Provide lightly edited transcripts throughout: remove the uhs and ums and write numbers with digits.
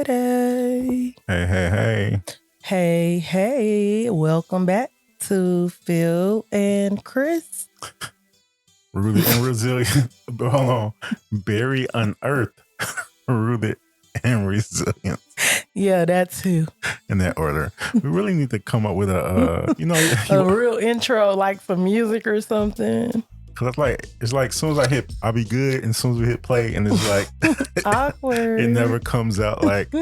Friday. Hey. Hey. Welcome back to Phil and Chris. Rooted and resilient. Hold on. Very unearthed. Rooted and resilient. Yeah, that's who. In that order. We really need to come up with a real intro, like some music or something. Cause it's like as soon as I hit, I'll be good, and as soon as we hit play, and it's like awkward. It never comes out like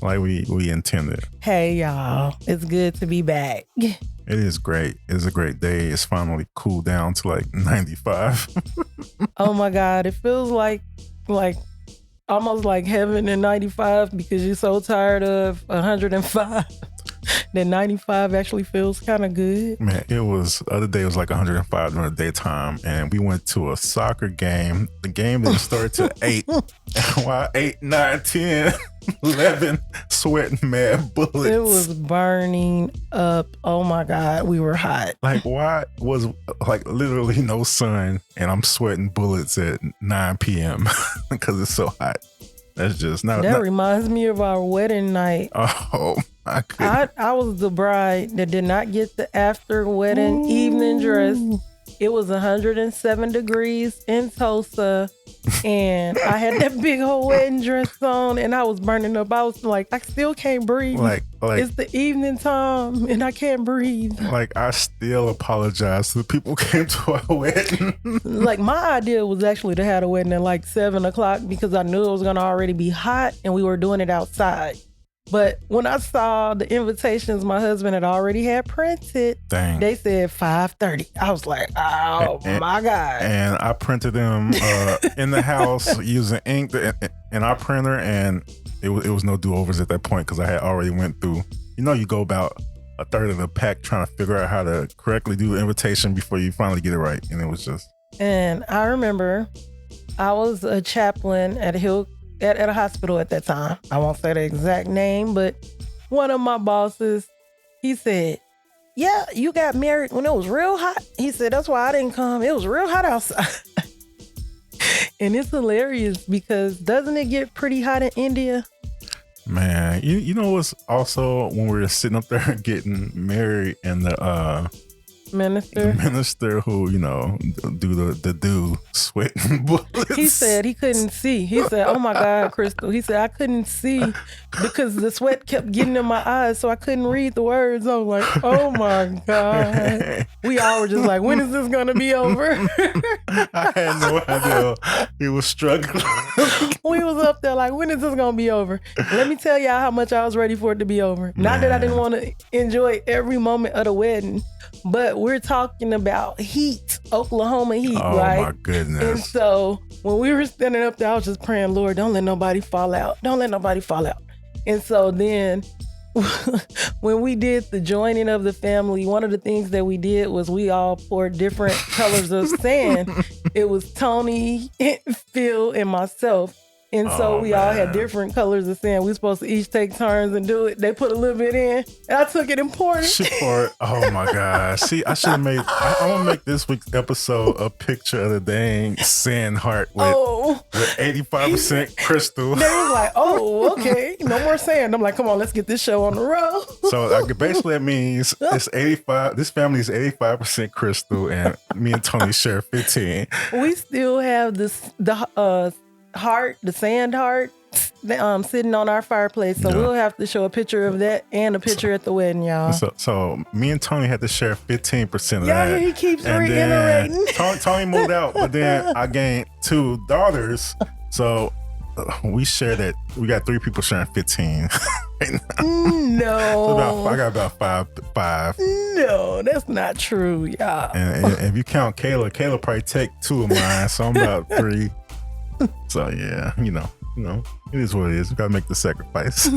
we intended. Hey y'all, it's good to be back. It is great. It's a great day. It's finally cooled down to like 95. Oh my God, it feels like almost like heaven in 95 because you're so tired of 105. That 95 actually feels kind of good. Man, the other day it was like 105 during the daytime, and we went to a soccer game. The game didn't start till 8. Why 8, 9, 10, 11, sweating mad bullets. It was burning up. Oh my God, we were hot. Like, why was like literally no sun, and I'm sweating bullets at 9 p.m. because it's so hot. That's just not. That reminds me of our wedding night. Oh my goodness. I was the bride that did not get the after wedding evening dress. It was 107 degrees in Tulsa, and I had that big old wedding dress on, and I was burning up. I was like, I still can't breathe. Like it's the evening time, and I can't breathe. Like, I still apologize to the people who came to our wedding. Like, my idea was actually to have a wedding at like 7 o'clock because I knew it was going to already be hot, and we were doing it outside. But when I saw the invitations my husband had already had printed, Dang. They said 5:30. I was like, oh my God. And I printed them in the house using ink in our printer, and it was no do-overs at that point because I had already went through, you go about a third of the pack trying to figure out how to correctly do the invitation before you finally get it right. And it was just. And I remember I was a chaplain at a hospital at that time. I won't say the exact name, but one of my bosses, he said, yeah, you got married when it was real hot. He said, that's why I didn't come. It was real hot outside. And it's hilarious because doesn't it get pretty hot in India? Man, you know what's also when we were sitting up there getting married and the minister who, do the sweating bullets. He said he couldn't see. He said, oh my God, Crystal. He said, I couldn't see because the sweat kept getting in my eyes, so I couldn't read the words. I was like, oh my God. We all were just like, when is this going to be over? I had no idea. He was struggling. We was up there like, when is this going to be over? Let me tell y'all how much I was ready for it to be over. Not that I didn't want to enjoy every moment of the wedding, but we're talking about heat, Oklahoma heat, right? Oh my goodness. And so when we were standing up there, I was just praying, Lord, don't let nobody fall out. Don't let nobody fall out. And so then when we did the joining of the family, one of the things that we did was we all poured different colors of sand. It was Tony, Phil, and myself. And so we all had different colors of sand. We were supposed to each take turns and do it. They put a little bit in, and I took it and poured it. She poured. Oh my God. See, I should have made, I want to make this week's episode a picture of the dang sand heart with 85% crystal. They was like, oh, okay, no more sand. I'm like, come on, let's get this show on the road. So basically that means it's 85, this family is 85% crystal, and me and Tony share 15. We still have the sand heart, sitting on our fireplace. So we'll have to show a picture of that and a picture at the wedding, y'all. So me and Tony had to share 15% of that. Yeah, he keeps reiterating. Tony moved out, but then I gained 2 daughters. So we share that. We got 3 people sharing 15 right now. No. So I got about five. No, that's not true, y'all. And if you count Kayla probably take 2 of mine. So I'm about 3. So yeah, it is what it is. We gotta make the sacrifice.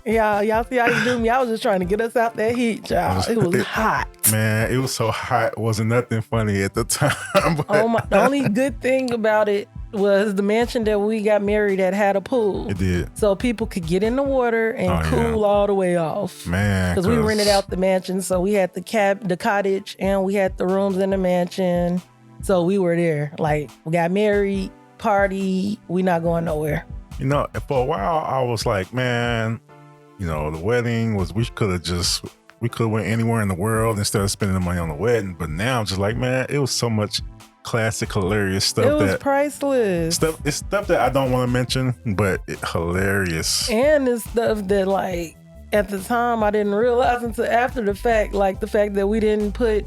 Yeah, y'all see how you do me? I was just trying to get us out that heat, y'all. It was hot. Man, it was so hot. It wasn't nothing funny at the time. The only good thing about it was the mansion that we got married at had a pool. It did. So people could get in the water and cool all the way off. Man. Because we rented out the mansion. So we had the cottage, and we had the rooms in the mansion. So we were there. Like, we got married, party, we not going nowhere. You know, for a while I was like, man, you know, the wedding was, we could have went anywhere in the world instead of spending the money on the wedding. But now I'm just like, man, it was so much classic, hilarious stuff. It was priceless. It's stuff that I don't want to mention, but hilarious. And it's stuff that, like, at the time I didn't realize until after the fact, like the fact that we didn't put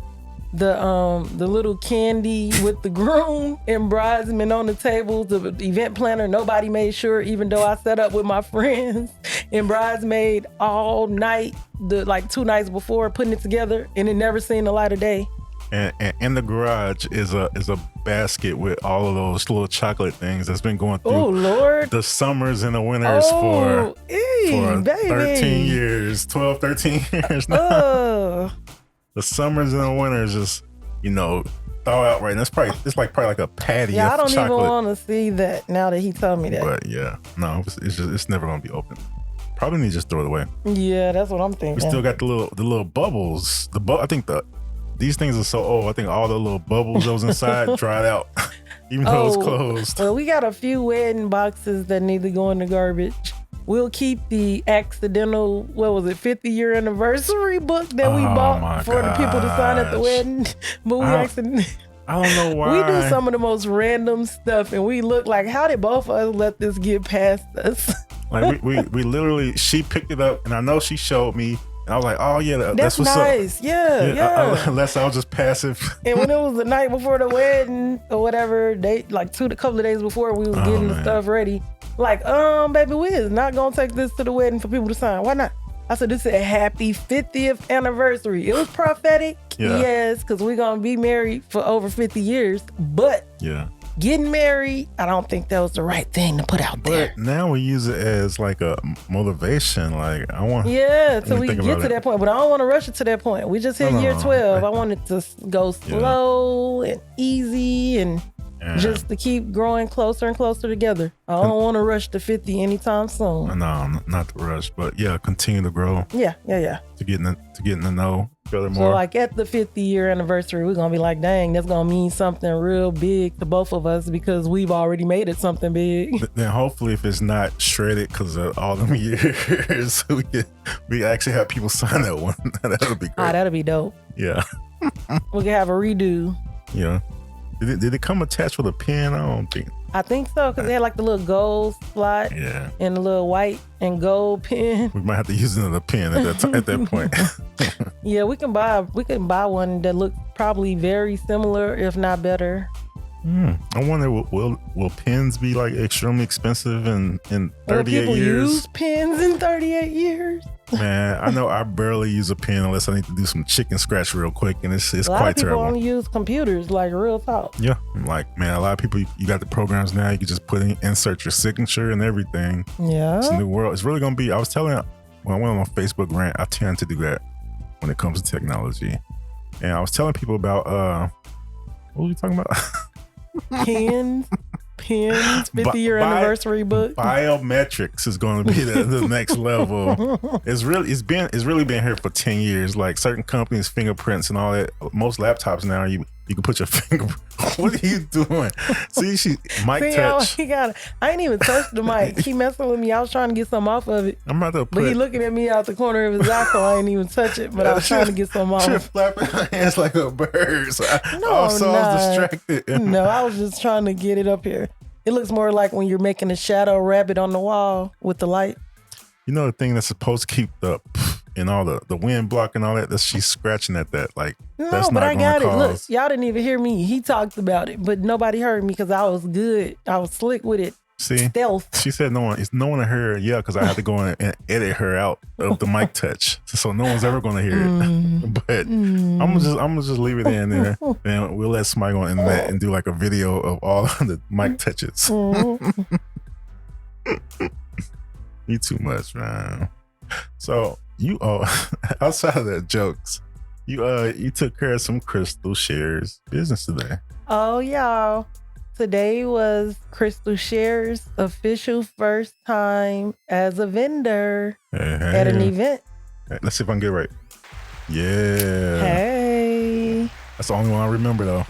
the little candy with the groom and bridesmen on the table. The event planner, nobody made sure, even though I set up with my friends and bridesmaid all night, like 2 nights before, putting it together, and it never seen the light of day. And in the garage is a basket with all of those little chocolate things that's been going through the summers and the winters for 13 years, 12, 13 years now. The summers and the winters just, you know, thaw out right now. It's probably like a patty of chocolate. I don't even want to see that now that he told me that. But yeah, no, it's never gonna be open. Probably need to just throw it away. Yeah, that's what I'm thinking. We still got the little bubbles. I think these things are so old. I think all the little bubbles that was inside dried out, even though it was closed. Well, we got a few wedding boxes that need to go in the garbage. We'll keep the accidental, 50-year anniversary book that we bought for the people to sign at the wedding. But I don't know why. We do some of the most random stuff, and we look like, how did both of us let this get past us? Like we literally, she picked it up, and I know she showed me. And I was like, oh yeah, that's what's nice. up. Yeah. Unless I was just passive. And when it was the night before the wedding or whatever, a couple of days before, we was getting the stuff ready. Like, baby, we is not gonna take this to the wedding for people to sign. Why not? I said, this is a happy 50th anniversary. It was prophetic, yes, because we're gonna be married for over 50 years. But getting married, I don't think that was the right thing to put out there. But now we use it as like a motivation. Like I want, so we get to that point. But I don't want to rush it to that point. We just hit year 12. I want it to go slow and easy and just to keep growing closer and closer together. I don't want to rush to 50 anytime soon. No, not to rush, but continue to grow. Yeah. To get in the know each other more. So like at the 50-year anniversary, we're gonna be like, dang, that's gonna mean something real big to both of us because we've already made it something big. Then hopefully, if it's not shredded because of all them years, we actually have people sign that one. That'll be great. That'll be dope. Yeah. We can have a redo. Yeah. Did it come attached with a pen? I think so, because they had like the little gold slot and the little white and gold pen. We might have to use another pen at that point. Yeah, we can buy one that looks probably very similar, if not better. I wonder, will pens be like extremely expensive in 38 years? People use pens in 38 years? Man, I know I barely use a pen unless I need to do some chicken scratch real quick, and it's quite terrible. A lot of people only use computers, like real talk. Yeah, like, man, a lot of people, you got the programs now, you can just insert your signature and everything. Yeah. It's a new world. It's really going to be, I was telling, when I went on my Facebook rant, I tend to do that when it comes to technology. And I was telling people about, what were we talking about? Pens, 50-year anniversary book. Biometrics is going to be the next level. It's really been here for 10 years. Like certain companies, fingerprints and all that. Most laptops now, you can put your finger. What are you doing? See, touch. I ain't even touched the mic. He messing with me. I was trying to get something off of it. I'm about to but he looking at me out the corner of his eye, so I ain't even touch it. But I was trying to get something off. You're flapping my hands like a bird. So I was distracted. No, I was just trying to get it up here. It looks more like when you're making a shadow rabbit on the wall with the light. You know the thing that's supposed to keep the and all the wind blocking all that, she's scratching at that. Like, no, that's but not I got it. Look, y'all didn't even hear me. He talked about it, but nobody heard me because I was good. I was slick with it. See, stealth. She said no one heard. Yeah, because I had to go in and edit her out of the mic touch, so no one's ever going to hear it. But I'm gonna just leave it in there, and we'll let somebody go on the internet and do like a video of all of the mic touches. You too much, man. So you outside of that jokes, you took care of some Crystal Shares business today. Oh, y'all. Today was Crystal Shares' official first time as a vendor at an event. Let's see if I can get it right. Yeah. Hey. That's the only one I remember though.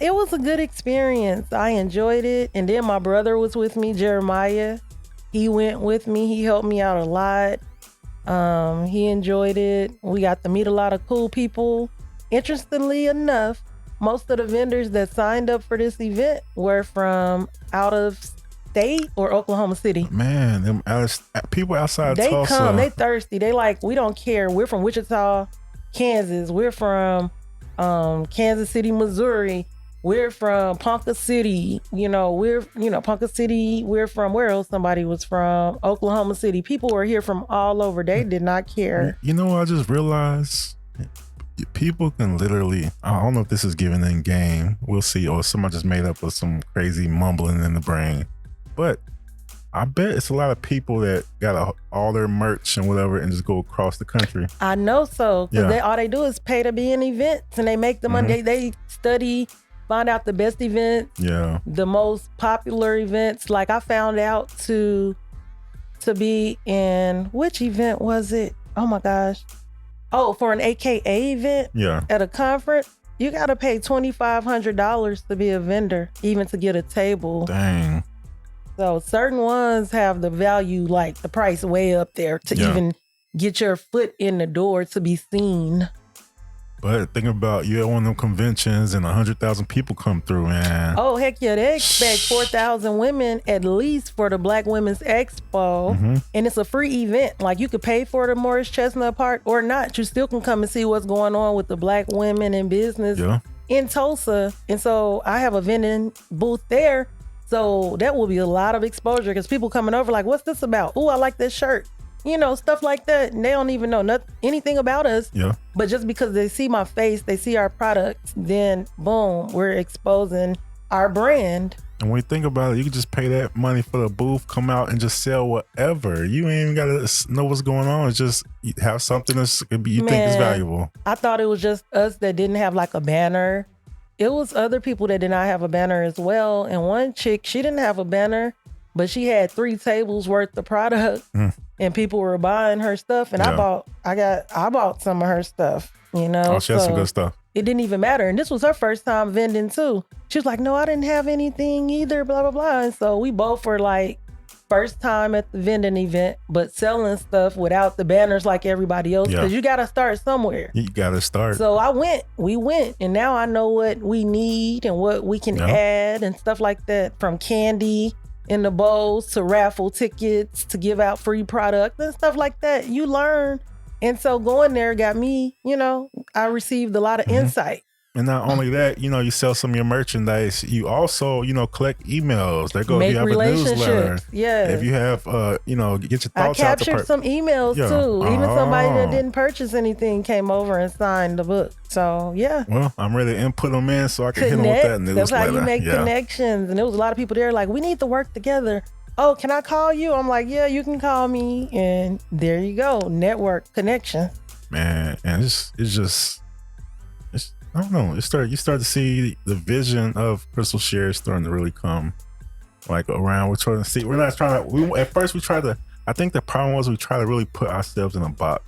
It was a good experience. I enjoyed it. And then my brother was with me, Jeremiah. He went with me. He helped me out a lot. He enjoyed it. We got to meet a lot of cool people. Interestingly enough, most of the vendors that signed up for this event were from out of state or Oklahoma City. Man, them people outside they Tulsa. Come, they thirsty. They like, we don't care. We're from Wichita, Kansas. We're from Kansas City, Missouri. We're from Ponca City. Ponca City. We're from, where else somebody was from? Oklahoma City. People were here from all over. They did not care. You know what I just realized? People can literally, I don't know if this is given in game. We'll see. Or somebody just made up with some crazy mumbling in the brain. But I bet it's a lot of people that got all their merch and whatever and just go across the country. I know so. Because all they do is pay to be in events and they make the money. They study, find out the best events, the most popular events. Like I found out to be in, which event was it? Oh my gosh. Oh, for an AKA event at a conference, you got to pay $2,500 to be a vendor, even to get a table. Dang. So certain ones have the value, like the price way up there to even get your foot in the door to be seen. But think about, you at one of them conventions and 100,000 people come through, man. Oh, heck yeah. They expect 4,000 women at least for the Black Women's Expo. Mm-hmm. And it's a free event. Like you could pay for the Morris Chestnut Park or not. You still can come and see what's going on with the Black women in business in Tulsa. And so I have a vending booth there. So that will be a lot of exposure because people coming over like, what's this about? Oh, I like this shirt. Stuff like that. And they don't even know anything about us. Yeah. But just because they see my face, they see our products, then boom, we're exposing our brand. And when you think about it, you can just pay that money for the booth, come out and just sell whatever. You ain't even got to know what's going on. It's just you have something you think is valuable. I thought it was just us that didn't have like a banner. It was other people that did not have a banner as well. And one chick, she didn't have a banner, but she had 3 tables worth of product. And people were buying her stuff, and I bought some of her stuff, Oh, she had some good stuff. It didn't even matter. And this was her first time vending too. She was like, no, I didn't have anything either, blah, blah, blah. And so we both were like, first time at the vending event, but selling stuff without the banners like everybody else, because you got to start somewhere. You got to start. So we went, and now I know what we need and what we can add and stuff like that, from candy in the bowls to raffle tickets to give out free product and stuff like that. You learn. And so going there got me, I received a lot of insight. And not only that, you sell some of your merchandise. You also, collect emails. That go, if you have a newsletter. Yeah. If you have, get your thoughts out. I captured some emails too. Even somebody that didn't purchase anything came over and signed the book. So, yeah. Well, I'm ready to input them in so I can hit them with that newsletter. That's how you make connections. And there was a lot of people there like, we need to work together. Oh, can I call you? I'm like, yeah, you can call me. And there you go. Network connection. Man, and it's just... I don't know. You start to see the vision of Crystal Shares starting to really come like around. We're trying to see. We're not trying to. At first, we tried to. I think the problem was we tried to really put ourselves in a box.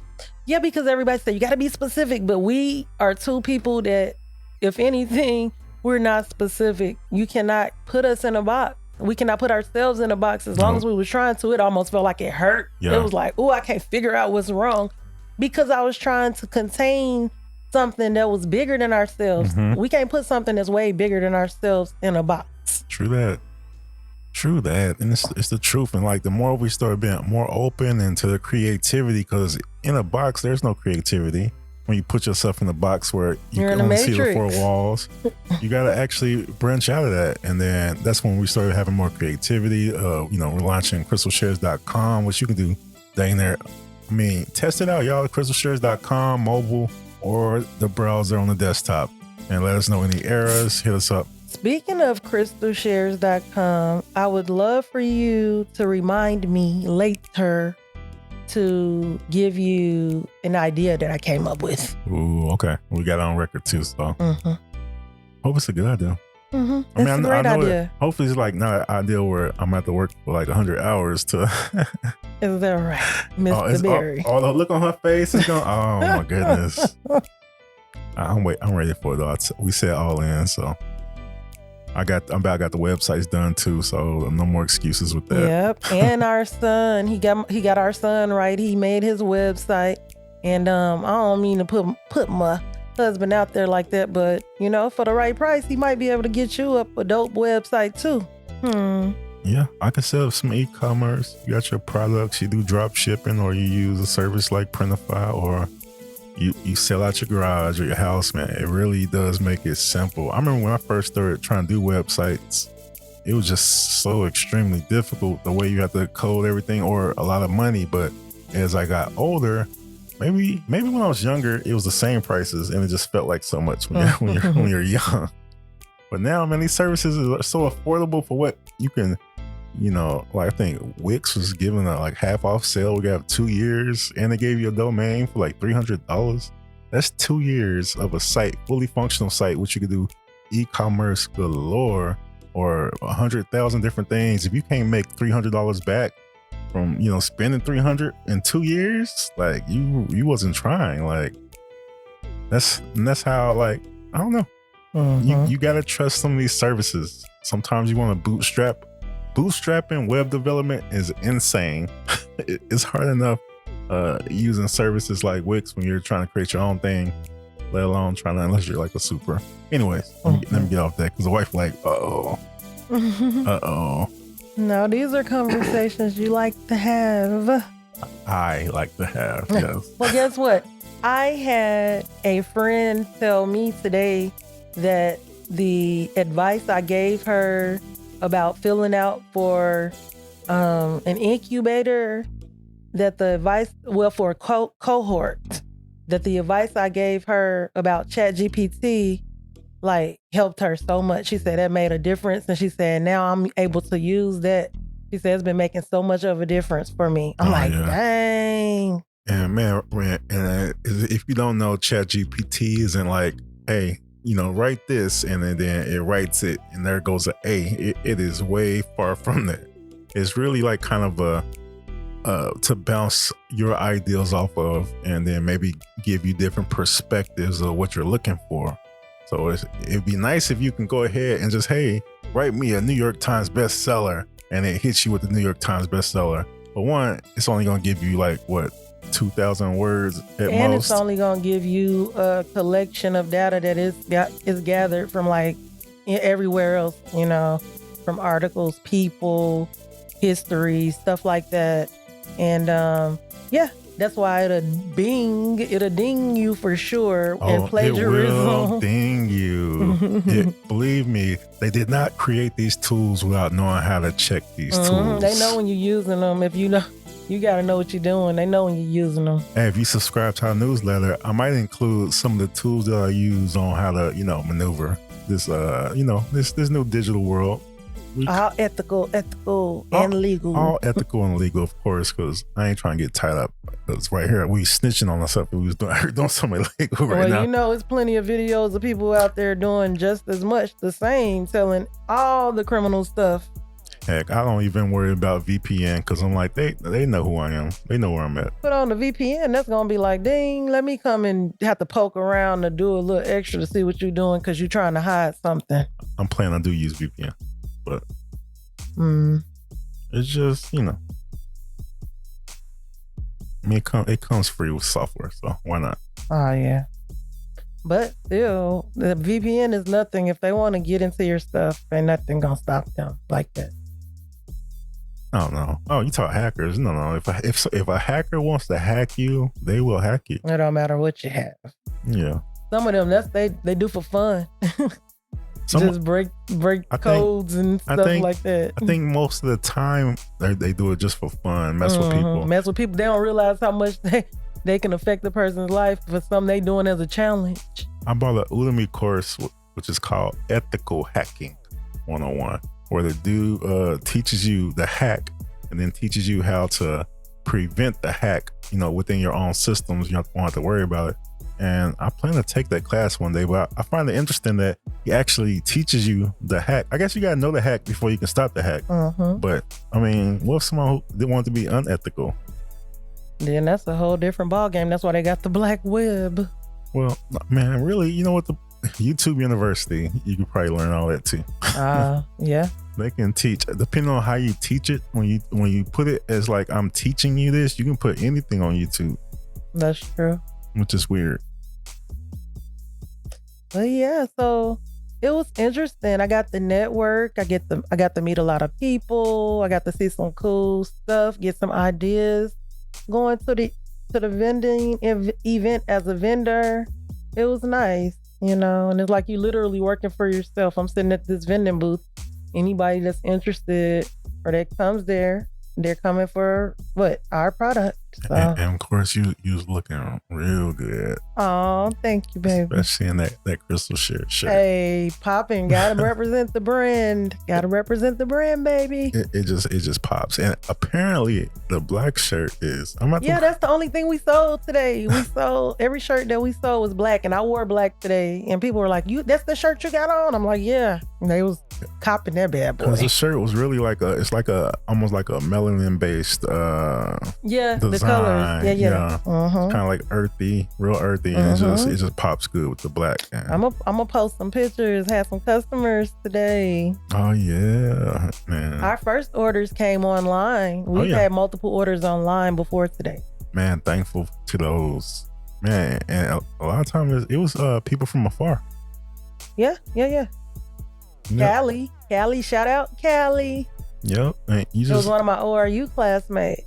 Yeah, because everybody said you got to be specific, but we are 2 people that, if anything, we're not specific. You cannot put us in a box. We cannot put ourselves in a box. As long as we were trying to, it almost felt like it hurt. Yeah. It was like, oh, I can't figure out what's wrong, because I was trying to contain something that was bigger than ourselves. We can't put something that's way bigger than ourselves in a box. True that. And it's the truth. And like the more we start being more open into the creativity, because in a box, there's no creativity. When you put yourself in a box where you can only see the 4 walls, you got to actually branch out of that. And then that's when we started having more creativity. We're launching crystalshares.com, which you can do dang there. I mean, test it out, y'all. crystalshares.com, mobile, or the browser on the desktop, and let us know any errors. Hit us up. Speaking of crystalshares.com, I would love for you to remind me later to give you an idea that I came up with. Ooh, okay. We got it on record too, so hope it's a good idea. I mean, it's a great idea. Hopefully it's like not an idea where I'm at to work for like 100 hours to... Is that right, Mr. Berry? Oh, the look on her face is going, oh my goodness. I'm ready for it though. We said all in, so I got the websites done too, so no more excuses with that. Yep. And our son, he got our son right. He made his website, and I don't mean to put my husband out there like that, but you know, for the right price, he might be able to get you up a dope website too. Yeah, I can set up some e-commerce. You got your products, you do drop shipping, or you use a service like Printify, or you sell out your garage or your house, man. It really does make it simple. I remember when I first started trying to do websites, it was just so extremely difficult, the way you have to code everything, or a lot of money. But as I got older, maybe when I was younger, it was the same prices, and it just felt like so much when you're young. But now, man, these services are so affordable for what you can, you know, like I think Wix was giving a like half off sale. We got 2 years, and they gave you a domain for like $300. That's 2 years of a site, fully functional site, which you could do e-commerce galore, or 100,000 different things. If you can't make $300 back from, you know, spending $300 in 2 years, like you wasn't trying. Like that's how, like, I don't know. You gotta trust some of these services. Sometimes you want to bootstrap. Bootstrapping web development is insane. It's hard enough using services like Wix when you're trying to create your own thing, let alone unless you're like a super. Anyways, let me get off that, because the wife like, uh-oh. No, these are conversations you like to have. I like to have, yes. Well, guess what? I had a friend tell me today that the advice I gave her about filling out for an incubator, that the advice, well, for a cohort, that the advice I gave her about ChatGPT like helped her so much. She said that made a difference, and she said now I'm able to use that. She said it's been making so much of a difference for me. I'm dang. And man, and if you don't know, ChatGPT isn't like, hey, you know, write this, and then it writes it, and there goes a. It is way far from that. It's really like kind of to bounce your ideas off of, and then maybe give you different perspectives of what you're looking for. So it'd be nice if you can go ahead and just, hey, write me a New York Times bestseller, and it hits you with the New York Times bestseller. But one, it's only going to give you like, what, 2,000 words at most. And it's only going to give you a collection of data that is gathered from like everywhere else, you know, from articles, people, history, stuff like that. And yeah, that's why it'll ding you for sure. And plagiarism. It will ding you. Believe me, they did not create these tools without knowing how to check these tools. They know when you're using them. If you know, you got to know what you're doing. They know when you're using them. And if you subscribe to our newsletter, I might include some of the tools that I use on how to, you know, maneuver this, you know, this new digital world. All ethical and legal. All ethical and legal, of course, because I ain't trying to get tied up. Because right here, we snitching on ourselves. We was doing something illegal right now. Well, you know, it's plenty of videos of people out there doing just as much the same, telling all the criminal stuff. Heck, I don't even worry about VPN, because I'm like, they know who I am. They know where I'm at. Put on the VPN, that's going to be like, ding, let me come and have to poke around to do a little extra to see what you're doing because you're trying to hide something. I'm planning to use VPN. But it's just, you know, I mean, it comes free with software, so why not? Oh, yeah. But still, the VPN is nothing. If they want to get into your stuff, ain't nothing going to stop them like that. I don't know. Oh, you talk hackers. No. If a hacker wants to hack you, they will hack you. It don't matter what you have. Yeah. Some of them, they do for fun. Just break codes and stuff like that. I think most of the time they do it just for fun, mess with people. Mess with people. They don't realize how much they can affect the person's life for something they doing as a challenge. I bought a Udemy course, which is called Ethical Hacking 101, where the dude teaches you the hack and then teaches you how to prevent the hack, you know, within your own systems. You don't have to worry about it. And I plan to take that class one day, but I find it interesting that he actually teaches you the hack. I guess you got to know the hack before you can stop the hack. But I mean, what if someone who want to be unethical? Then that's a whole different ballgame. That's why they got the black web. Well, man, really, you know what? The YouTube University, you can probably learn all that too. Yeah. They can teach, depending on how you teach it. When you put it as like, I'm teaching you this, you can put anything on YouTube. That's true. Which is weird. But yeah, so it was interesting. I got the network. I got to meet a lot of people. I got to see some cool stuff, get some ideas. Going to the vending event as a vendor, it was nice, and it's like you literally working for yourself. I'm sitting at this vending booth. Anybody that's interested or that comes there, they're coming for our product. So. And of course, you was looking real good. Oh, thank you, baby. Especially in that crystal shirt. Hey, popping, gotta represent the brand. Gotta represent the brand, baby. It just pops. And apparently, the black shirt is. That's the only thing we sold today. We sold every shirt that we sold was black, and I wore black today. And people were like, "That's the shirt you got on?" I'm like, "Yeah." And they was copping that bad boy. Because the shirt was really almost like a melanin based. The colors. Yeah. Kind of like earthy, real earthy, and it just pops good with the black. I'm gonna post some pictures. Had some customers today. Oh yeah, man. Our first orders came online. We've had multiple orders online before today. Man, thankful to those. Man, and a lot of times it was people from afar. Yeah. Callie, shout out Callie. Yep, and it was one of my ORU classmates.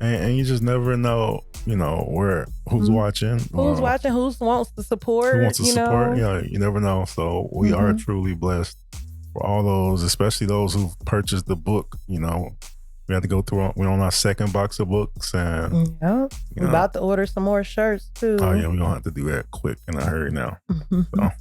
And you just never know, who's watching. Who's watching, who wants to support. Who wants to support, you never know. So we are truly blessed for all those, especially those who've purchased the book, We had to go through, we're on our second box of books. And we're about to order some more shirts too. Oh yeah, we're going to have to do that quick in a hurry now. So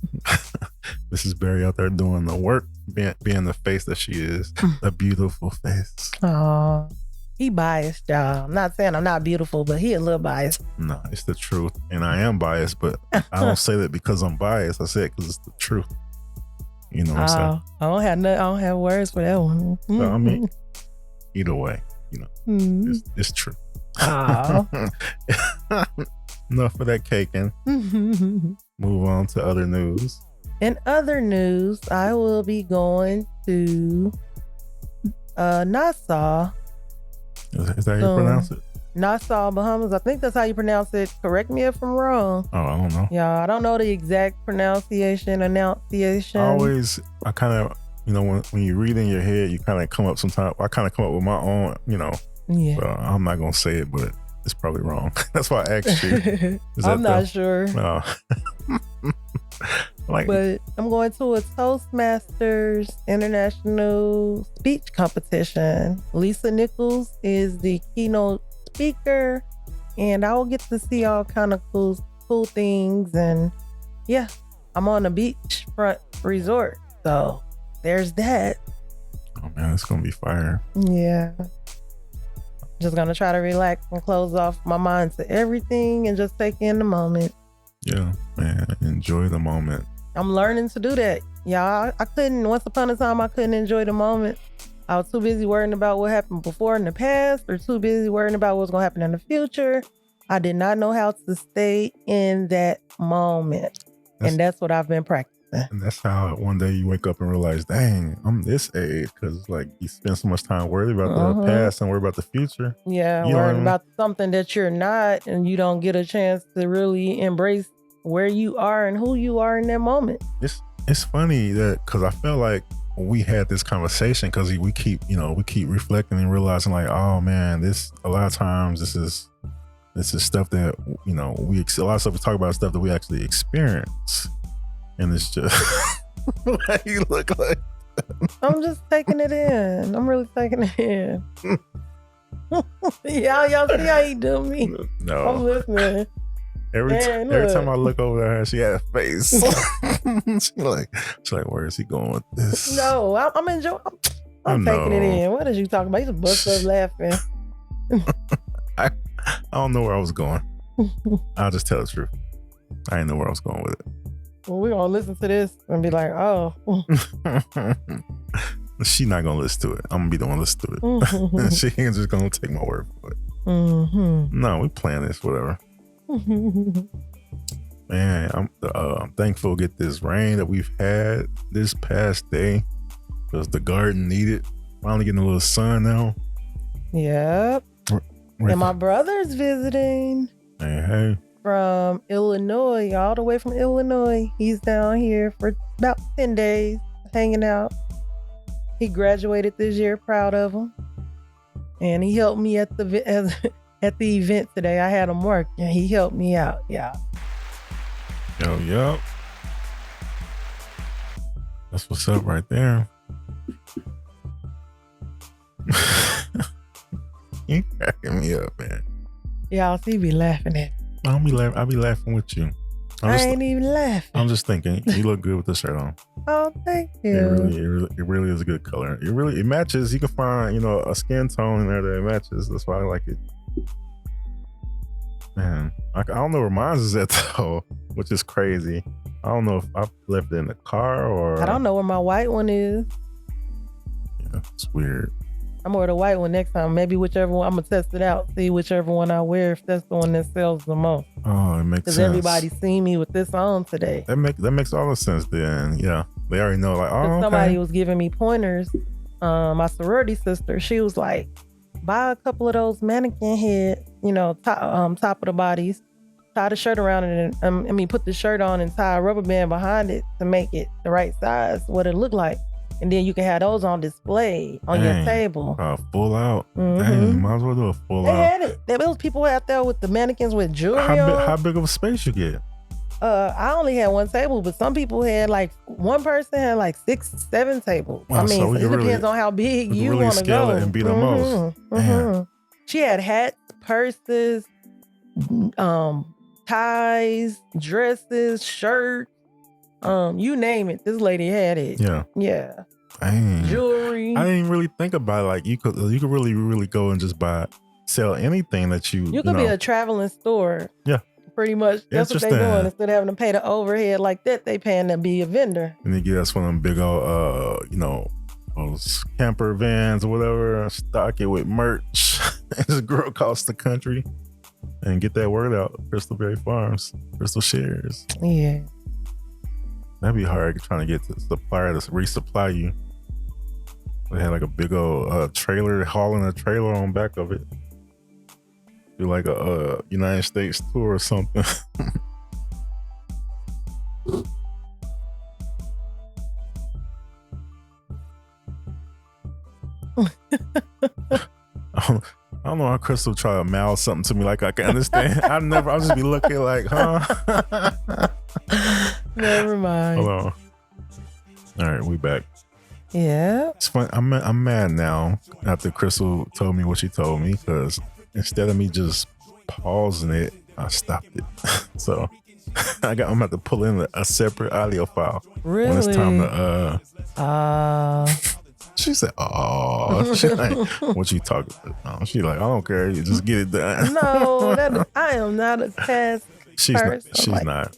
Mrs. Berry out there doing the work, being the face that she is, a beautiful face. Oh. He biased, y'all. I'm not saying I'm not beautiful, but he a little biased. No, it's the truth. And I am biased, but I don't say that because I'm biased. I say it because it's the truth. You know what I'm saying? I don't have words for that one. So, I mean, either way, it's true. Enough of that caking. Move on to other news. In other news, I will be going to Nassau. Is that how you pronounce it? Nassau, Bahamas. I think that's how you pronounce it. Correct me if I'm wrong. Oh, I don't know. Yeah, I don't know the exact enunciation. I kind of, when you read in your head, you kind of come up sometimes. I kind of come up with my own, Yeah. Well, I'm not going to say it, but it's probably wrong. That's why I asked you. I'm not sure. No. But I'm going to a Toastmasters International Speech Competition. Lisa Nichols is the keynote speaker, and I will get to see all kind of cool things. And yeah, I'm on a beachfront resort, so there's that. Oh man, it's gonna be fire. Yeah. Just gonna try to relax and close off my mind to everything and just take in the moment. Yeah, man, enjoy the moment. I'm learning to do that. Y'all, once upon a time, I couldn't enjoy the moment. I was too busy worrying about what happened before in the past, or too busy worrying about what's going to happen in the future. I did not know how to stay in that moment. And that's what I've been practicing. And that's how one day you wake up and realize, dang, I'm this age. Because you spend so much time worried about the past and worried about the future. Yeah, worrying about something that you're not, and you don't get a chance to really embrace where you are and who you are in that moment. It's funny that, because I felt like we had this conversation, because we keep reflecting and realizing like, oh man, a lot of times this is stuff that, a lot of stuff we talk about, stuff that we actually experience. And it's just, why you look like that? I'm just taking it in. I'm really taking it in. Y'all see how you do me? No. I'm listening. Every time I look over at her, she had a face. She's like, where is he going with this? No, I'm enjoying. I'm taking it in. What did you talking about? You just bust up laughing. I don't know where I was going. I'll just tell the truth. I didn't know where I was going with it. Well, we're gonna listen to this and be like, oh. She's not gonna listen to it. I'm gonna be the one to listen to it. She ain't just gonna take my word for it. No, we plan this, whatever. Man, I'm thankful to get this rain that we've had this past day because the garden needed. Finally getting a little sun now. Yep. And my brother's visiting. Hey. From Illinois, all the way from Illinois. He's down here for about 10 days hanging out. He graduated this year, proud of him. And he helped me at the event today. I had him work and he helped me out. Yeah. Yo. That's what's up right there. You cracking me up, man. Y'all see me laughing at me. I'll be laughing with you. I ain't even laughing. I'm just thinking, you look good with the shirt on. Oh, thank you. It really is a good color. It matches. You can find, a skin tone in there that matches. That's why I like it. Man, I don't know where mine is at though, which is crazy. I don't know if I left it in the car or. I don't know where my white one is. Yeah, it's weird. I'm gonna wear the white one next time. Maybe whichever one, I'm gonna test it out. See whichever one I wear, if that's the one that sells the most. Oh, it makes sense. Because everybody's seen me with this on today. That makes all the sense then. Yeah, they already know. Like, oh, okay. Somebody was giving me pointers. My sorority sister, she was like, buy a couple of those mannequin heads, top of the bodies. Tie the shirt around it, and put the shirt on and tie a rubber band behind it to make it the right size, what it looked like. And then you can have those on display on your table. Full out. Mm-hmm. Dang, might as well do a full out. They had it. There was people out there with the mannequins with jewelry on. How big of a space you get? I only had one table, but some people had one person had 6, 7 tables. Wow, so it depends on how big you really want to go. It and be the most. She had hats, purses, ties, dresses, shirts. You name it. This lady had it. Yeah. Dang. Jewelry. I didn't really think about it. Like you could really go and just sell anything that you. You could be a traveling store. Yeah. Pretty much. That's what they're doing. Instead of having to pay the overhead like that, they paying to be a vendor. And they get us one of them big old, those camper vans or whatever. Stock it with merch and just grow across the country and get that word out. Crystal Berry Farms, Crystal Shares. Yeah. That'd be hard trying to get the supplier to resupply you. They had a big old trailer, hauling a trailer on back of it. Do a United States tour or something. I don't know how Crystal try to mouth something to me I can understand. I'll just be looking huh? Never mind. Hold on. All right, we back. Yeah. It's fun. I'm mad now after Crystal told me what she told me, because instead of me just pausing it, I stopped it. So I'm gonna have to pull in a separate audio file. Really? When it's time to She said, "Oh, she what you talking about?" She I don't care. You just get it done. No, I am not a task. She's not.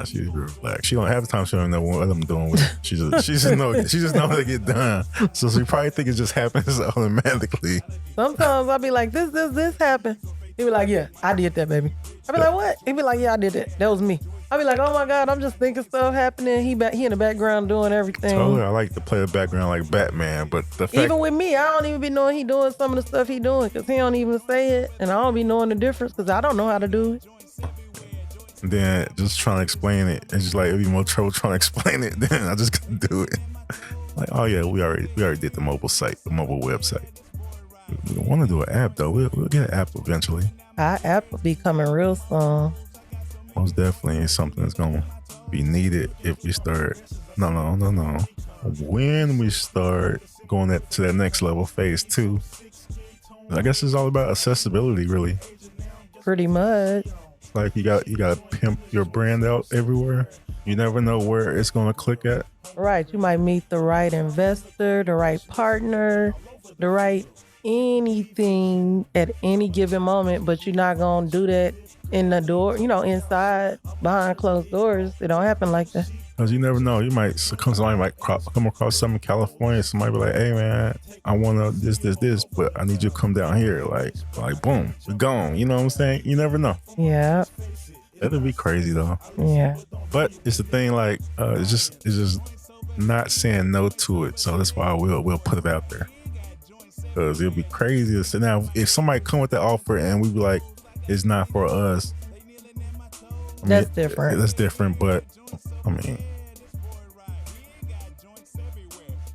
She's real relaxed. She don't have the time. She don't know what I'm doing with it. She just know to get done. So she probably think it just happens automatically. Sometimes I'll be like, this happened. He be like, yeah, I did that, baby. I be like, what? He be like, yeah, I did that. That was me. I be like, oh my God, I'm just thinking stuff happening. He in the background doing everything. Totally, I like to play the background like Batman, but the fact, even with me, I don't even be knowing he doing some of the stuff he doing, because he don't even say it, and I don't be knowing the difference because I don't know how to do it. And then just trying to explain it, it's just it'd be more trouble trying to explain it. Then I just gotta do it. Oh yeah, we already did the mobile website. We don't want to do an app though. We'll get an app eventually. Our app will be coming real soon. Most definitely is something that's gonna be needed if we start. No. When we start going to that next level, phase 2, I guess it's all about accessibility, really. Pretty much. You gotta pimp your brand out everywhere. You never know where it's gonna click at. Right. You might meet the right investor, the right partner, the right anything at any given moment, but you're not gonna do that in the door, inside, behind closed doors. It don't happen like that. Because you never know. Somebody might come across something in California. Somebody be like, hey man, I want to this, but I need you to come down here. Like boom, we're gone. You know what I'm saying? You never know. Yeah. That'd be crazy though. Yeah. But it's the thing, like it's just not saying no to it. So that's why we'll put it out there, because it'll be crazy to say. Now, if somebody come with that offer and we be like, it's not for us. That's different. That's different, but I mean,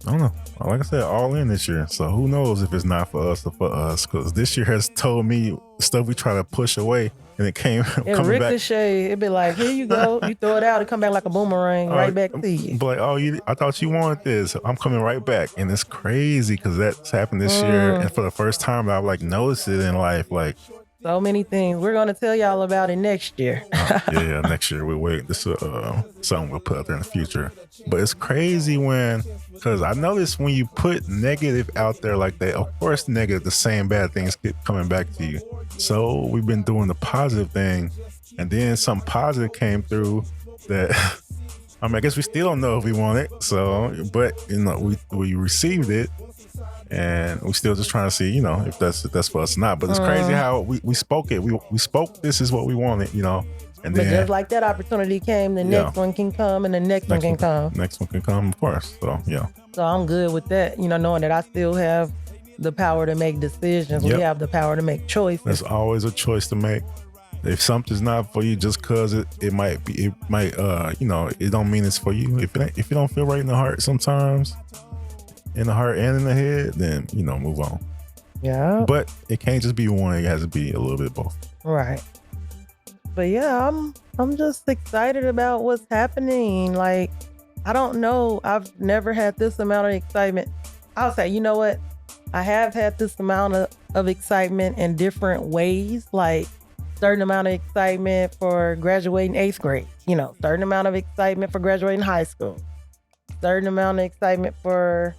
I don't know. Like I said, all in this year. So who knows if it's not for us or for us? Because this year has told me stuff we try to push away, and it came coming back. It'd be like, here you go. You throw it out, it come back like a boomerang right back to you. But like, I thought you wanted this. I'm coming right back, and it's crazy because that's happened this year, and for the first time, I've like noticed it in life, like. So many things. We're going to tell y'all about it next year. Yeah, next year we wait. This is something we'll put out there in the future. But it's crazy because I noticed when you put negative out there like that, of course, negative, the same bad things keep coming back to you. So we've been doing the positive thing, and then some positive came through that. I mean, I guess we still don't know if we want it. So, but we received it. And we still just trying to see, if that's for us or not. But it's crazy how we spoke it. We spoke this is what we wanted, And then just like that opportunity came, the next one can come, and the next one can come. Next one can come, of course. So yeah. So I'm good with that, knowing that I still have the power to make decisions. Yep. We have the power to make choices. There's always a choice to make. If something's not for you, just cause it might, it don't mean it's for you. If you don't feel right in the heart sometimes. In the heart and in the head, then move on. Yeah. But it can't just be one. It has to be a little bit both. Right. But yeah, I'm just excited about what's happening. Like, I don't know. I've never had this amount of excitement. I'll say, you know what? I have had this amount of excitement in different ways. Like, certain amount of excitement for graduating 8th grade. Certain amount of excitement for graduating high school. Certain amount of excitement for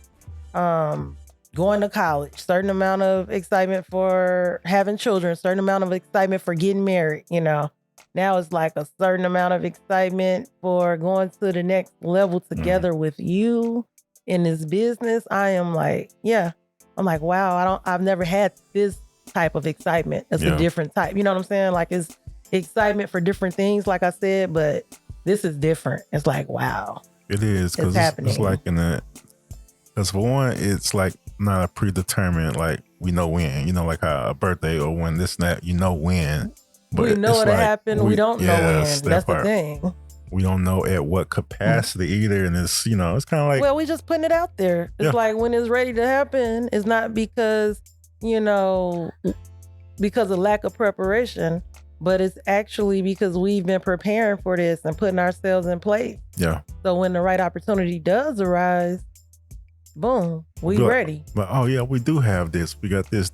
going to college, certain amount of excitement for having children, certain amount of excitement for getting married, Now it's like a certain amount of excitement for going to the next level together with you in this business. I'm like, wow, I've never had this type of excitement. It's a different type. You know what I'm saying? Like, it's excitement for different things, like I said, but this is different. It's like, wow. It is, because it's like because for one, it's like not a predetermined, like we know when, like a birthday or when this and that, when. But we know it'll happen. We don't know when. That's the thing. We don't know at what capacity either. And it's, it's kind of like. Well, we just putting it out there. It's like when it's ready to happen, it's not because, because of lack of preparation, but it's actually because we've been preparing for this and putting ourselves in place. Yeah. So when the right opportunity does arise, boom, we ready. But we do have this. We got this,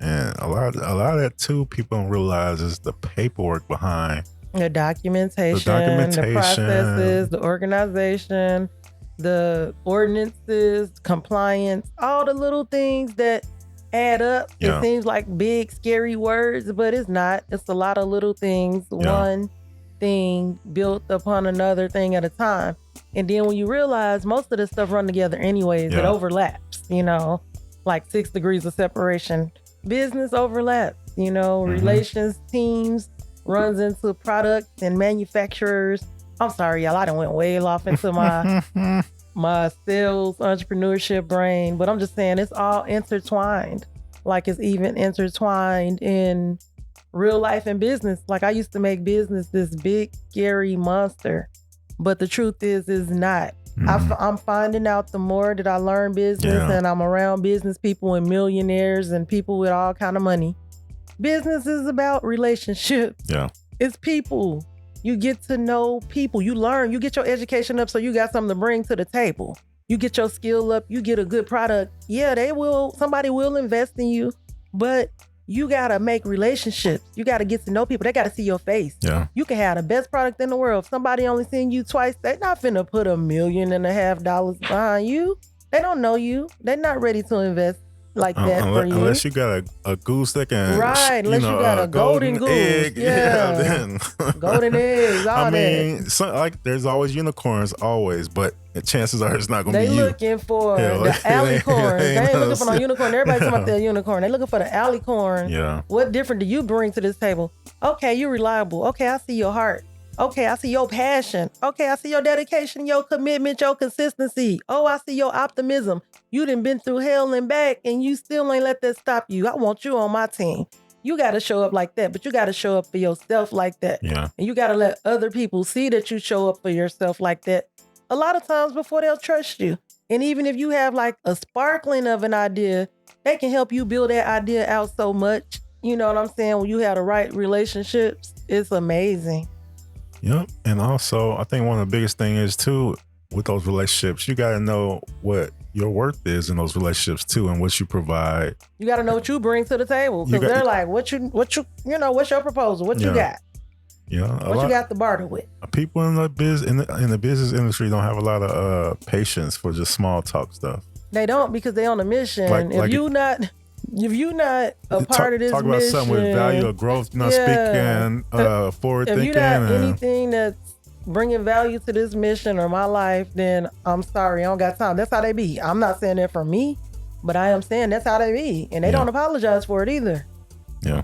and a lot of that too. People don't realize is the paperwork behind the documentation, the processes, the organization, the ordinances, compliance, all the little things that add up. It seems like big, scary words, but it's not. It's a lot of little things. One thing built upon another thing at a time. And then when you realize most of this stuff run together anyways, it overlaps, like 6 degrees of separation. Business overlaps, relations, teams, runs into products and manufacturers. I'm sorry, y'all, I done went way off into my my sales entrepreneurship brain, but I'm just saying it's all intertwined. Like, it's even intertwined in real life and business. Like, I used to make business this big, scary monster. But the truth is not. I'm finding out the more that I learn business and I'm around business people and millionaires and people with all kind of money. Business is about relationships. Yeah. It's people. You get to know people. You learn. You get your education up so you got something to bring to the table. You get your skill up. You get a good product. Yeah, somebody will invest in you, but you got to make relationships. You got to get to know people. They got to see your face. Yeah. You can have the best product in the world. If somebody only seen you twice, they're not finna put $1.5 million behind you. They don't know you. They're not ready to invest like that for you. Unless you got a goose that can, right? Unless you got a golden goose, egg, then golden eggs. All like there's always unicorns, always, but the chances are it's not going to be you. They looking for the alicorn. They ain't looking for no unicorn. Everybody's talking about their unicorn. They looking for the alicorn. Yeah. What different do you bring to this table? Okay, you're reliable. Okay, I see your heart. Okay, I see your passion. Okay, I see your dedication, your commitment, your consistency. Oh, I see your optimism. You done been through hell and back, and you still ain't let that stop you. I want you on my team. You got to show up like that, but you got to show up for yourself like that. Yeah. And you got to let other people see that you show up for yourself like that. A lot of times before they'll trust you. And even if you have like a sparkling of an idea, they can help you build that idea out so much. You know what I'm saying? When you have the right relationships, it's amazing. Yep. And also, I think one of the biggest things is too, with those relationships, you got to know what your worth is in those relationships too, and what you provide. You got to know what you bring to the table, because they're like, what's your proposal? What you got? Yeah, what you got to barter with? People in the business industry don't have a lot of patience for just small talk stuff. They don't, because they on a mission. If you're not a part of this talk about mission, something with value or growth, not speaking forward thinking. If you're not anything that's bringing value to this mission or my life, then I'm sorry, I don't got time. That's how they be. I'm not saying that for me, but I am saying that's how they be, and they don't apologize for it either. Yeah.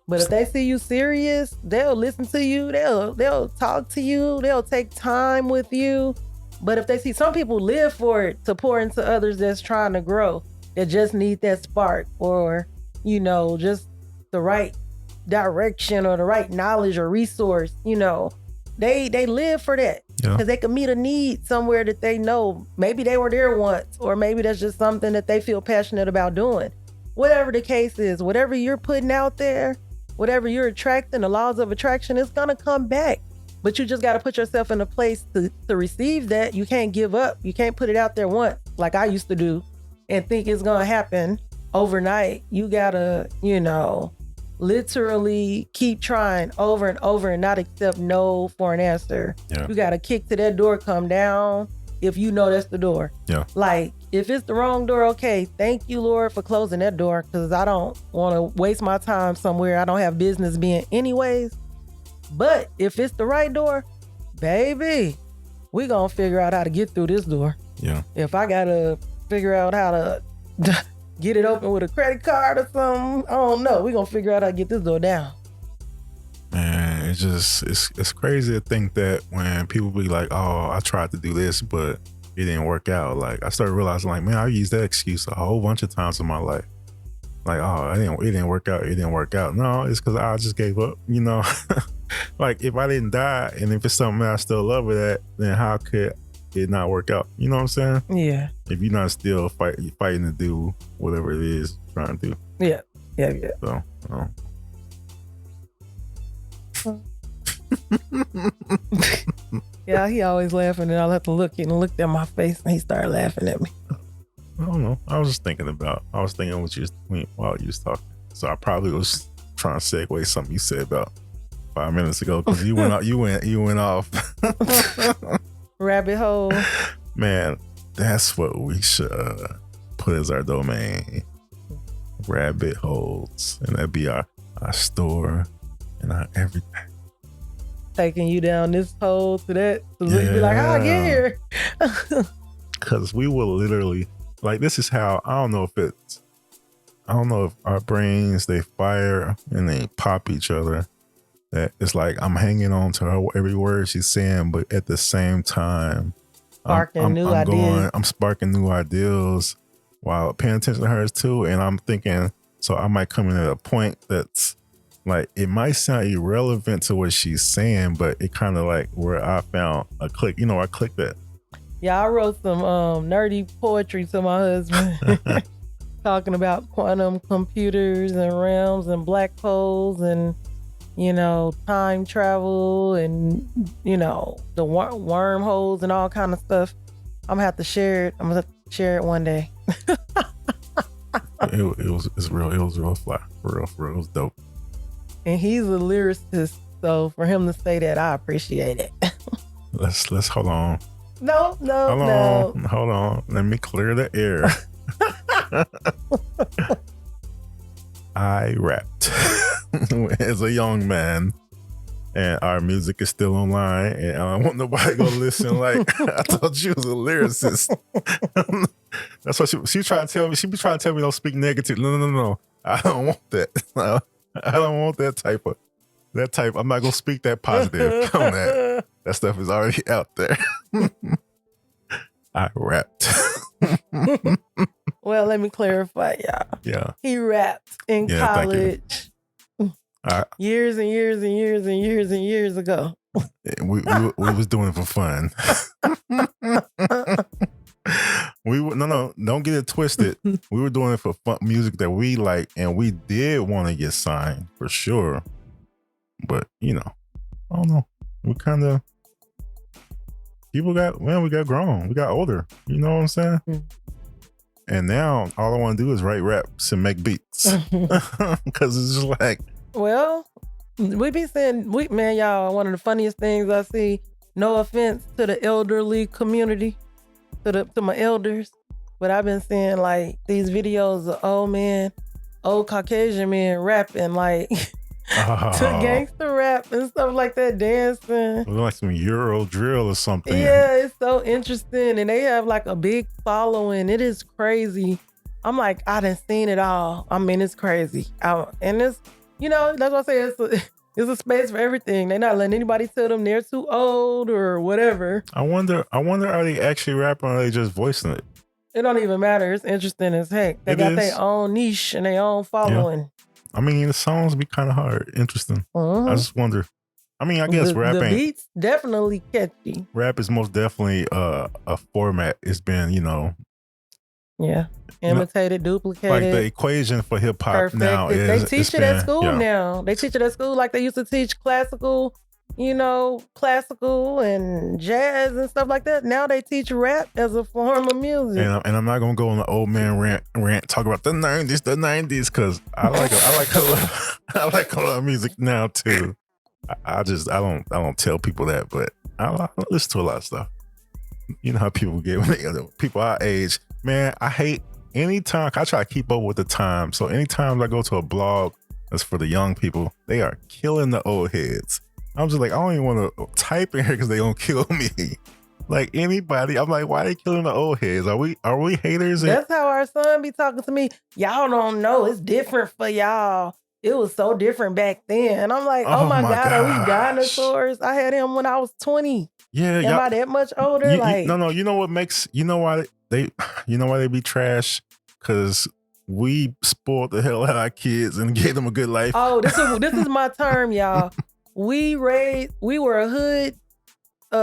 But if they see you serious, they'll listen to you. They'll talk to you. They'll take time with you. But if they see, some people live for it, to pour into others that's trying to grow, that just need that spark, or, just the right direction or the right knowledge or resource. They live for that, because they can meet a need somewhere that they know. Maybe they were there once, or maybe that's just something that they feel passionate about doing. Whatever the case is, whatever you're putting out there, whatever you're attracting, the laws of attraction, is going to come back. But you just got to put yourself in a place to receive that. You can't give up. You can't put it out there once, like I used to do, and think it's going to happen overnight. You got to, literally keep trying over and over and not accept no for an answer. Yeah. You got to kick to that door, come down, if you know that's the door. Yeah. Like, if it's the wrong door, okay, thank you, Lord, for closing that door, because I don't want to waste my time somewhere I don't have business being anyways. But if it's the right door, baby, we gonna figure out how to get through this door. Yeah. If I gotta figure out how to get it open with a credit card or something, I don't know. We gonna figure out how to get this door down. Man, it's crazy to think that when people be like, oh, I tried to do this, but it didn't work out. Like, I started realizing, like, man, I used that excuse a whole bunch of times in my life. Like, oh, it didn't work out. It didn't work out. No, it's because I just gave up, Like, if I didn't die, and if it's something that I still love with that, then how could it not work out? You know what I'm saying? Yeah. If you're not still fighting to do whatever it is you're trying to do. Yeah. So, Yeah, he always laughing, and I'll have to look and looked at my face, and he started laughing at me. I don't know. I was thinking while you was talking. So I probably was trying to segue something you said about 5 minutes ago, because you went off. Rabbit hole. Man, that's what we should put as our domain. Rabbit holes. And that'd be our store and our everything. Taking you down this hole to that. So you'd be like, how'd I get here? Because we will literally, like, this is how, I don't know if our brains, they fire and they pop each other. That it's like I'm hanging on to her every word she's saying, but at the same time, I'm sparking new ideas while paying attention to hers too. And I'm thinking, so I might come in at a point that's like, it might sound irrelevant to what she's saying, but it kind of like where I found a click. I clicked that. Yeah, I wrote some nerdy poetry to my husband talking about quantum computers and realms and black holes and, time travel and, the wormholes and all kind of stuff. I'm gonna have to share it. I'm gonna share it one day. It's real. It was real fly. For real. It was dope. And he's a lyricist, so for him to say that, I appreciate it. Let's hold on. No. Hold on. Let me clear the air. I rapped as a young man, and our music is still online, and I don't want nobody to go listen like I thought you was a lyricist. That's what she tried to tell me. She be trying to tell me don't speak negative. No. I don't want that. I don't want that type. I'm not gonna speak that positive on that. That stuff is already out there. I rapped. Well, let me clarify, y'all. Yeah. He rapped in college years and years and years and years and years ago. We was doing it for fun. No, don't get it twisted. We were doing it for fun, music that we like, and we did want to get signed for sure. But I don't know. We kind of we got grown, we got older. You know what I'm saying? And now all I want to do is write raps and make beats because it's just like. Well, we be saying, y'all, one of the funniest things I see. No offense to the elderly community, to my elders, but I've been seeing like these videos of old Caucasian men rapping like to gangster rap and stuff like that, dancing. Like some Euro drill or something. Yeah, it's so interesting, and they have like a big following. It is crazy. I'm like, I done seen it all. I mean, it's crazy. And it's, that's what I say. It's a space for everything. They're not letting anybody tell them they're too old or whatever. I wonder, are they actually rapping or are they just voicing it? It don't even matter. It's interesting as heck. They got their own niche and their own following. Yeah. I mean, the songs be kind of hard, interesting. I just wonder. I mean, I guess rap the beats definitely catchy. Rap is most definitely a format. It's been, imitated, duplicated. Like the equation for hip hop now is they teach it at school now. They teach it at school like they used to teach classical and jazz and stuff like that. Now they teach rap as a form of music. And I'm not gonna go on the old man rant talk about the 90s because I like a lot of music now too. I don't tell people that, but I listen to a lot of stuff. You know how people get when people our age. Man, I hate anytime I try to keep up with the time. So anytime I go to a blog that's for the young people, they are killing the old heads. I'm just like, I don't even want to type in here because they gonna kill me. Like anybody, I'm like, why are they killing the old heads? Are we haters? That's how our son be talking to me. Y'all don't know. It's different for y'all. It was so different back then. I'm like, oh my God, are we dinosaurs? I had him when I was 20. Yeah. Am I that much older? No. You know why they be trash? Because we spoiled the hell out of our kids and gave them a good life. Oh, this is my term, y'all. We were a hood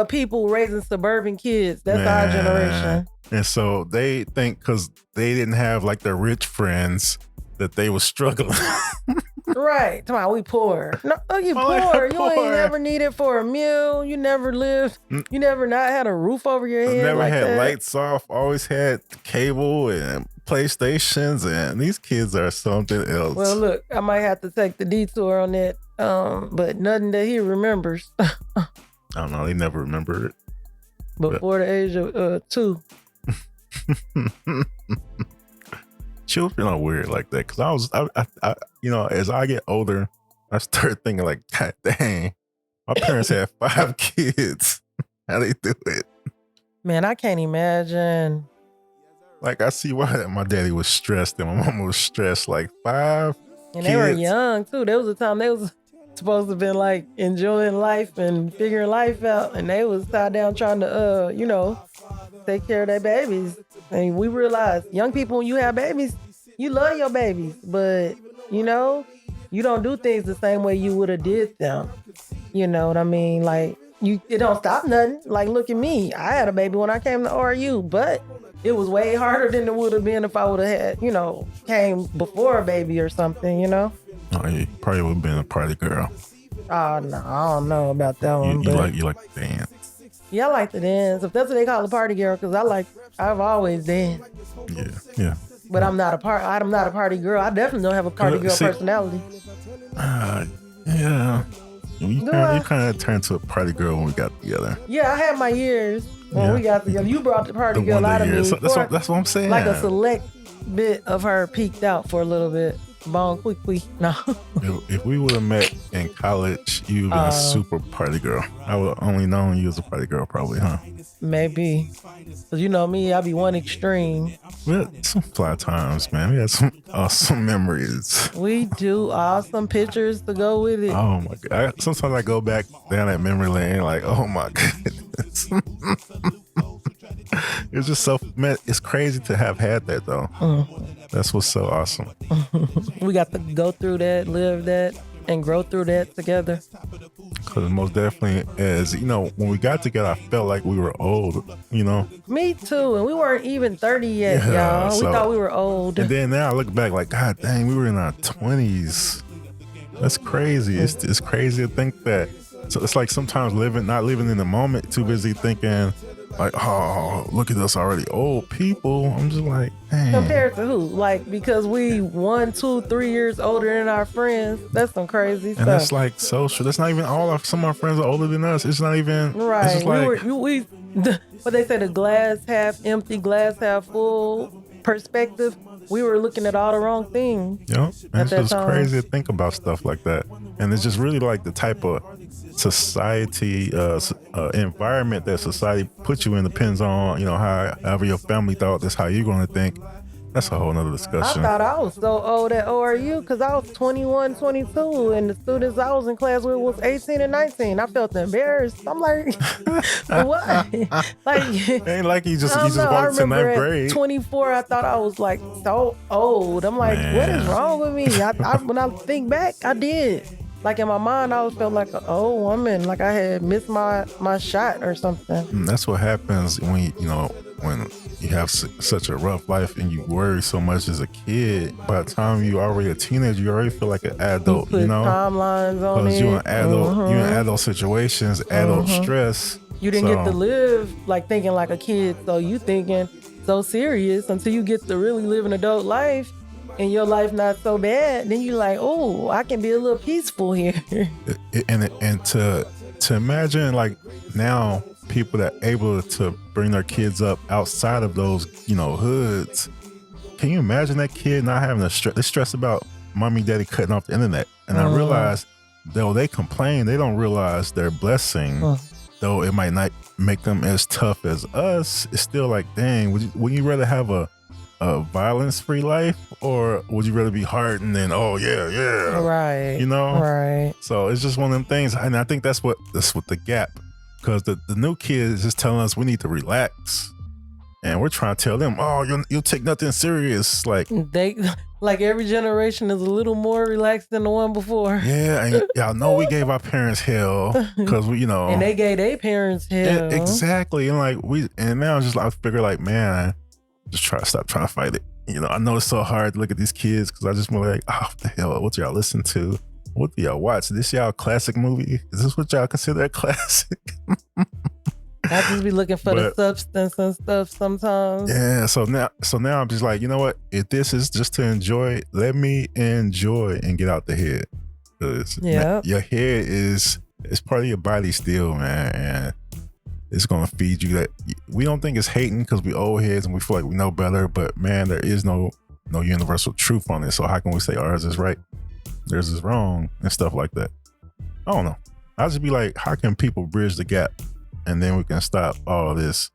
people raising suburban kids. That's our generation. And so they think because they didn't have like their rich friends that they were struggling. Right. Come on, we poor. No, you poor. You ain't never needed for a meal. You never lived. You never not had a roof over your head. Never had lights off. Always had cable and PlayStations. And these kids are something else. Well, look, I might have to take the detour on that. But nothing that he remembers. I don't know. They never remember it. Before the age of 2. Children are weird like that because I as I get older, I start thinking like, God dang, my parents had 5 kids. How they do it? Man, I can't imagine. Like I see why my daddy was stressed and my mom was stressed. Like 5 and kids. They were young too. There was a time they was supposed to have been like enjoying life and figuring life out, and they was tied down trying to take care of their babies. And we realized young people, when you have babies, you love your babies, but you don't do things the same way you would have did them. You know what I mean? Like it don't stop nothing. Like look at me. I had a baby when I came to RU, but it was way harder than it would have been if I would have had, came before a baby or something, Oh, you probably would have been a party girl. Oh no, I don't know about that one. You like to dance. Yeah, I like to dance. If that's what they call a party girl, because I've always danced. Yeah. But I'm not a party girl. I definitely don't have a party girl personality. Yeah. You kind of turned to a party girl when we got together. Yeah, I had my years when we got together. You brought the party girl out of me. So that's what I'm saying. Like a select bit of her peeked out for a little bit. Bone quick. No. If we would have met in college, you would have been a super party girl. I would have only known you as a party girl, probably, huh? Maybe. Because you know me, I be one extreme. We had some fly times, man. We had some awesome memories. We do awesome pictures to go with it. Oh my God. Sometimes I go back down that memory lane like, oh my goodness. It's just so, man, it's crazy to have had that though. That's what's so awesome. We got to go through that, live that, and grow through that together. Because most definitely, as you know, when we got together, I felt like we were old, you know? Me too. And we weren't even 30 yet, y'all. We thought we were old. And then now I look back like, God dang, we were in our 20s. That's crazy. It's crazy to think that. So it's like sometimes not living in the moment, too busy thinking like, oh, look at us already old people. I'm just like, dang. Compared to who? Like, because we 1, 2, 3 years older than our friends. That's some crazy stuff. And that's like social. That's not even some of our friends are older than us. It's not even right. It's just what they say, the glass half empty, glass half full perspective. We were looking at all the wrong things. Yeah, it's just crazy to think about stuff like that. And it's just really like the type of society, environment that society puts you in depends on, you know, however your family thought that's how you're going to think. That's a whole nother discussion. I thought I was so old at ORU because I was 21, 22, and the students I was in class with was 18 and 19. I felt embarrassed. I'm like, what? Like, ain't like you just walked to ninth grade. 24, I thought I was like so old. I'm like, man, what is wrong with me? When I think back, I did. Like in my mind, I always felt like an old woman, like I had missed my shot or something. And that's what happens when you have such a rough life and you worry so much as a kid. By the time you're already a teenager, you already feel like an adult, you know? Timelines on it. Because you're an adult, you're in adult situations, adult stress. You didn't get to live like thinking like a kid, so you thinking so serious until you get to really live an adult life. And your life not so bad, then you're like, oh, I can be a little peaceful here. And to imagine like now people that are able to bring their kids up outside of those, you know, hoods. Can you imagine that kid not having they stress about mommy, daddy cutting off the internet? And I realize though they complain, they don't realize their blessing. Though it might not make them as tough as us, it's still like, dang, would you rather have a violence-free life, or would you rather be hardened and right, you know, right? So it's just one of them things, and I think that's what the gap, because the new kid is just telling us we need to relax, and we're trying to tell them, oh, you'll take nothing serious. Like every generation is a little more relaxed than the one before. Yeah, and y'all know we gave our parents hell because we, you know, and they gave their parents hell. Exactly, and now I figure like, man, just stop trying to fight it. You know, I know it's so hard to look at these kids because I just want like, oh, what the hell? What y'all listen to? What do y'all watch? This y'all classic movie? Is this what y'all consider a classic? I just be looking for the substance and stuff sometimes. Yeah, so now I'm just like, you know what? If this is just to enjoy, let me enjoy and get out the head. Man, your head is part of your body still, man, and it's gonna feed you that. We don't think it's hating because we old heads and we feel like we know better, but man, there is no universal truth on it. So how can we say ours is right, theirs is wrong, and stuff like that? I don't know. I'll just be like, how can people bridge the gap, and then we can stop all of this.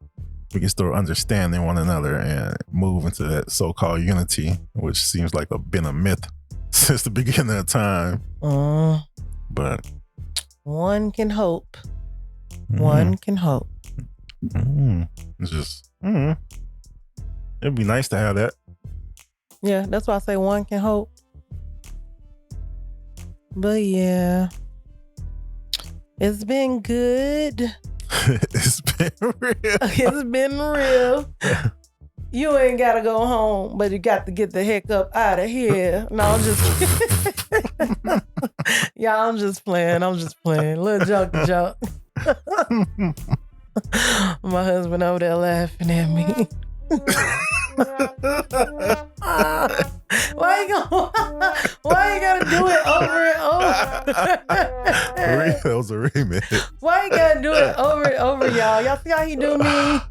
We can start understanding one another and move into that so-called unity, which seems like been a myth since the beginning of time. But one can hope. One can hope. It's just, it'd be nice to have that. Yeah, that's why I say one can hope. But yeah, it's been good. It's been real. It's been real. You ain't gotta go home, but you got to get the heck up out of here. No, I'm just y'all, I'm just playing. Little joke. My husband over there laughing at me. Why you gotta do it over and over? That was a remix. Why you gotta do it over and over, y'all? Y'all see how he do me?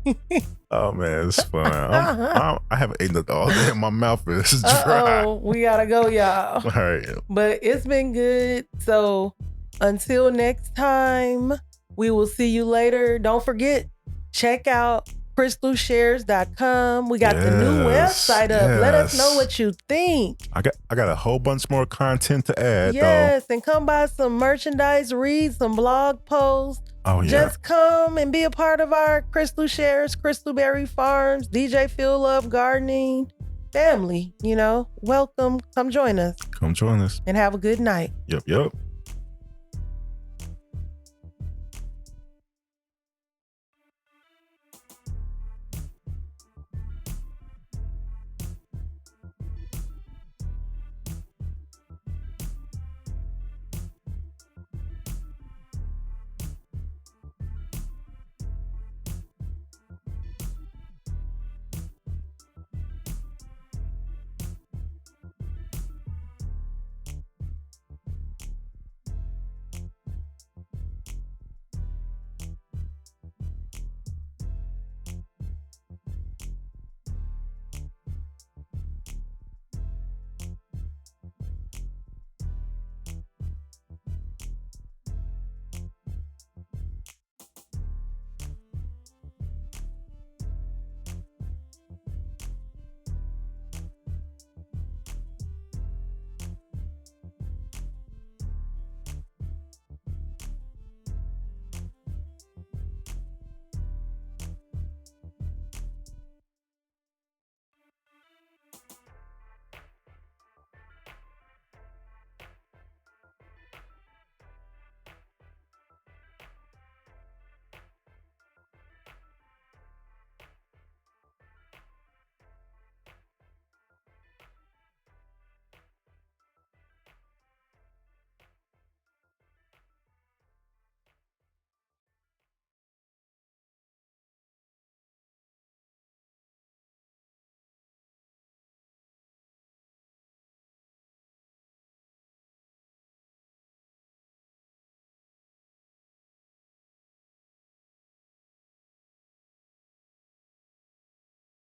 Oh man, it's fun. I haven't eaten it all day. My mouth is dry. Uh-oh, we gotta go, y'all. All right. But it's been good. So until next time, we will see you later. Don't forget, check out crystalshares.com. We got the new website up. Let us know what you think. I got a whole bunch more content to add. Yes, and come buy some merchandise, read some blog posts. Oh yeah. Just come and be a part of our Crystal Shares, Crystalberry Farms, DJ Feel Love Gardening family. Welcome. Come join us. Come join us. And have a good night. Yep.